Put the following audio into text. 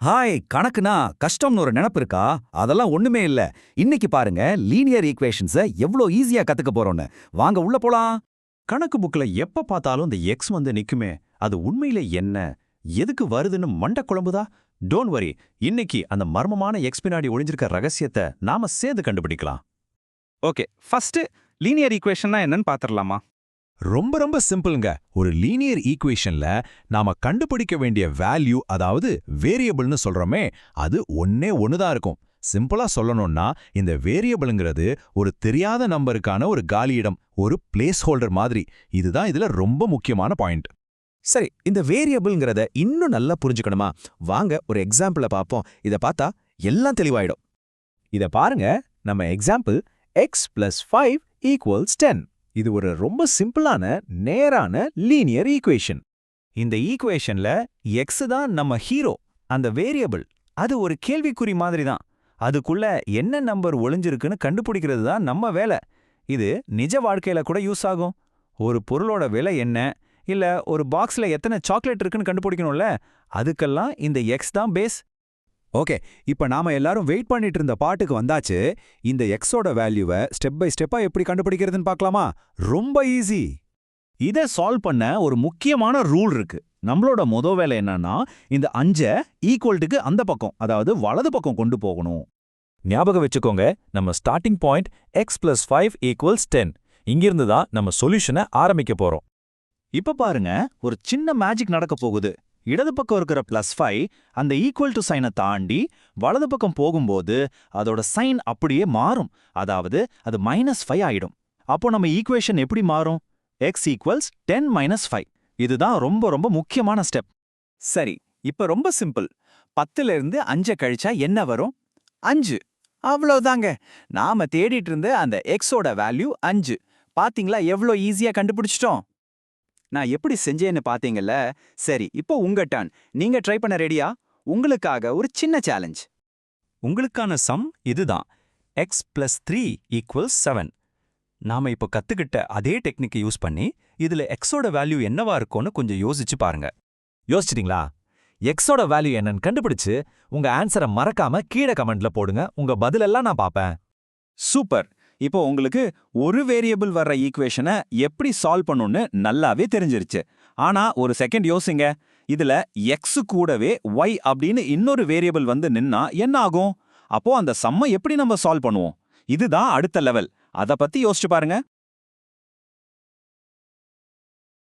Hi, கணக்குனா கஷ்டம்னு ஒரு நினைப்பு இருக்கா? அதெல்லாம் ஒண்ணுமே இல்ல. இன்னைக்கு பாருங்க, லீனியர் ஈக்குவேஷன்ஸ எவ்ளோ ஈஸியா கத்துக்க போறோம்னு. வாங்க உள்ள போலாம். கணக்கு புக்ல எப்ப பார்த்தாலும் இந்த எக்ஸ் வந்து நிக்குமே, அது உண்மையில என்ன, எதுக்கு வருதுன்னு மண்ட குழம்புதா? டோன்ட் வரி, இன்னைக்கு அந்த மர்மமான எக்ஸ் பின்னாடி ஒளிஞ்சிருக்க ரகசியத்தை நாம சேர்ந்து கண்டுபிடிக்கலாம். ஓகே, ஃபர்ஸ்ட் லீனியர் ஈக்குவேஷன்னா என்னன்னு பாத்துறலாமா? ரொம்ப ரொம்ப சிம்பிள்ங்க. ஒரு லீனியர் ஈக்குவேஷன்ல நாம கண்டுபிடிக்க வேண்டிய வேல்யூ, அதாவது வேரியபிள்னு சொல்றோமே, அது ஒண்ணே ஒண்ணுதான் இருக்கும். சிம்பிளா சொல்லணும்னா, இந்த வேரியபிள்ங்கிறது ஒரு தெரியாத நம்பருக்கான ஒரு காலியிடம், ஒரு பிளேஸ் ஹோல்டர் மாதிரி. இதுதான் இதுல ரொம்ப முக்கியமான பாயிண்ட். சரி, இந்த வேரியபிள்ங்கிறத இன்னும் நல்லா புரிஞ்சுக்கணுமா? வாங்க ஒரு எக்ஸாம்பிள பாப்போம். இத பார்த்தா எல்லாம் தெளிவாயிடும். இத பாருங்க, நம்ம எக்ஸாம்பிள் x + 5 = 10. இது ஒரு ரொம்ப சிம்பிளான நேரான லீனியர் ஈக்குவேஷன். இந்த ஈக்குவேஷன்ல x தான் நம்ம ஹீரோ, அந்த வேரியபிள். அது ஒரு கேள்விக்குறி மாதிரி தான். அதுக்குள்ள என்ன நம்பர் ஒளிஞ்சிருக்குன்னு கண்டுபிடிக்கிறது தான் நம்ம வேலை. இது நிஜ வாழ்க்கையில கூட யூஸ் ஆகும். ஒரு பொருளோட விலை என்ன, இல்ல ஒரு பாக்ஸ்ல எத்தனை சாக்லேட் இருக்குன்னு கண்டுபிடிக்கணும்ல, அதுக்கெல்லாம் இந்த x தான் பேஸ். ஓகே, இப்ப நாம எல்லாரும் வெயிட் பண்ணிட்டு இருந்த பாட்டுக்கு வந்தாச்சு. இந்த எக்ஸோட வேல்யூவை ஸ்டெப் பை ஸ்டெப்பா எப்படி கண்டுபிடிக்கிறதுன்னு பார்க்கலாமா? ரொம்ப ஈஸி. இதை சால்வ் பண்ண ஒரு முக்கியமான ரூல் இருக்கு. நம்மளோட வேலை என்னன்னா, இந்த 5 ஈக்குவல்ட்டுக்கு அந்த பக்கம், அதாவது வலது பக்கம் கொண்டு போகணும். ஞாபகம் வச்சுக்கோங்க, நம்ம ஸ்டார்டிங் பாயிண்ட் x + 5 = 10. இங்கிருந்து தான் நம்ம சொல்யூஷனை ஆரம்பிக்க போறோம். இப்ப பாருங்க, ஒரு சின்ன மேஜிக் நடக்க போகுது. இடது பக்கம் இருக்கிற +5 அந்த ஈக்குவல் டு சைனை தாண்டி வலது பக்கம் போகும்போது அதோட சைன் அப்படியே மாறும். அதாவது அது -5 ஆயிடும். அப்போ நம்ம ஈக்குவேஷன் எப்படி மாறும்? x = 10 - 5. இதுதான் ரொம்ப ரொம்ப முக்கியமான ஸ்டெப். சரி, இப்ப ரொம்ப சிம்பிள். 10ல இருந்து 5 கழிச்சா என்ன வரும்? 5. அவ்வளவுதாங்க. நாம தேடிட்டு இருந்த அந்த எக்ஸோட வேல்யூ 5. பாத்தீங்களா எவ்வளோ ஈஸியா கண்டுபிடிச்சிட்டோம்? நான் எப்படி செஞ்சேன்னு பாத்தீங்கல்ல? சரி, இப்போ உங்க டர்ன். நீங்க ட்ரை பண்ண ரெடியா? உங்களுக்காக ஒரு சின்ன சேலஞ்ச். உங்களுக்கான சம் இதுதான். x + 3 = 7. நாம இப்போ கத்துக்கிட்ட அதே டெக்னிக்கை யூஸ் பண்ணி இதுல எக்ஸோட வேல்யூ என்னவா இருக்கும்னு கொஞ்சம் யோசிச்சு பாருங்க. யோசிச்சிட்டீங்களா? எக்ஸோட வேல்யூ என்னன்னு கண்டுபிடிச்சு உங்க ஆன்சரை மறக்காம கீழே கமெண்ட்ல போடுங்க. உங்க பதிலெல்லாம் நான் பாப்பேன். சூப்பர். இப்போ உங்களுக்கு ஒரு வேரியபிள் வர்ற ஈக்குவேஷனை எப்படி சால்வ் பண்ணணும்னு நல்லாவே தெரிஞ்சிருச்சு. ஆனா ஒரு செகண்ட் யோசிங்க. இதுல x கூடவே y அப்படின்னு இன்னொரு வேரியபிள் வந்து நின்னா என்ன ஆகும்? அப்போ அந்த சம்மை எப்படி நம்ம சால்வ் பண்ணுவோம்? இதுதான் அடுத்த லெவல். அத பத்தி யோசிச்சு பாருங்க.